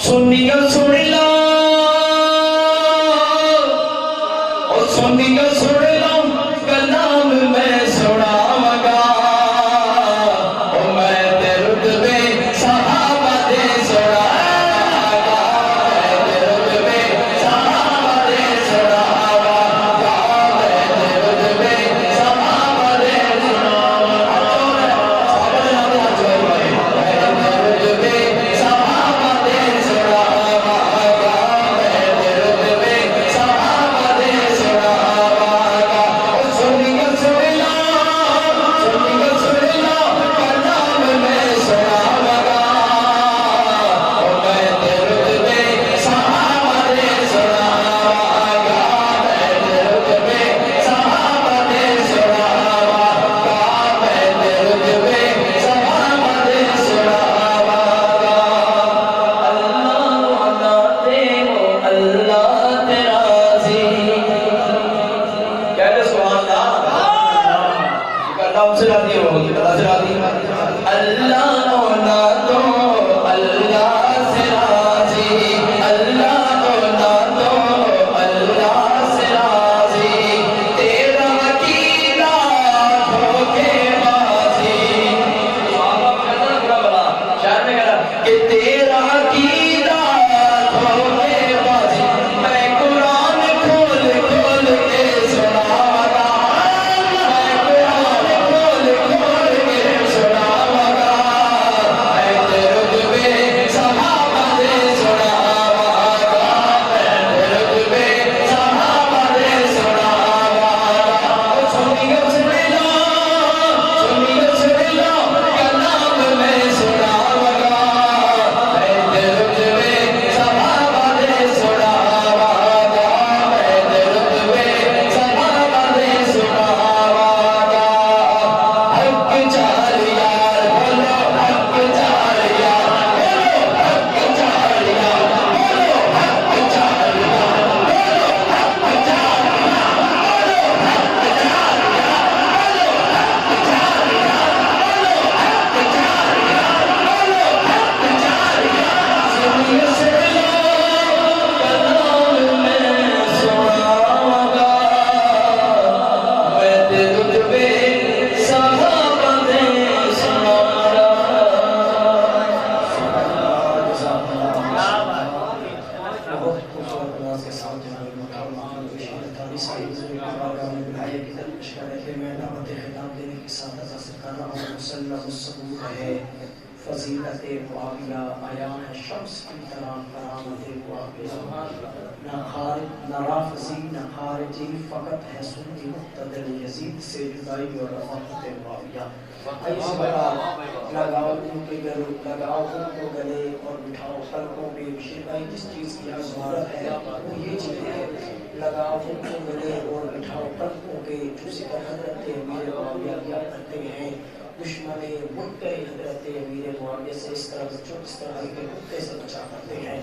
سنیو سن لو او سنیو سن لو کلام میں سناواں گا او میں تے رتبے صحابہ دے سناواں گا میں تے رتبے صحابہ دے سناواں گا میں تے رتبے صحابہ دے سناواں فضیلت معاویہ آیا ہے شمس کی طرح کرامت معاویہ نہ رافضی نہ خارجی فقط ہے سنی مقتدر یزید سے جدائی اور رفاقت معاویہ ایسے بڑا لگاؤ ان کو گلے اور بٹھاؤ پلکوں پہ شرکائی جس چیز کی ضرورت ہے وہ یہ چیز ہے لگاؤ ان کو گلے اور بٹھاؤ پلکوں پہ جس کا حضرت امیر معاویہ کیا کرتے ہیں دشمن ملک حضرت امیر معاویہ سے اس طرح بچوں اس طرح کے کتے سے بچا کرتے ہیں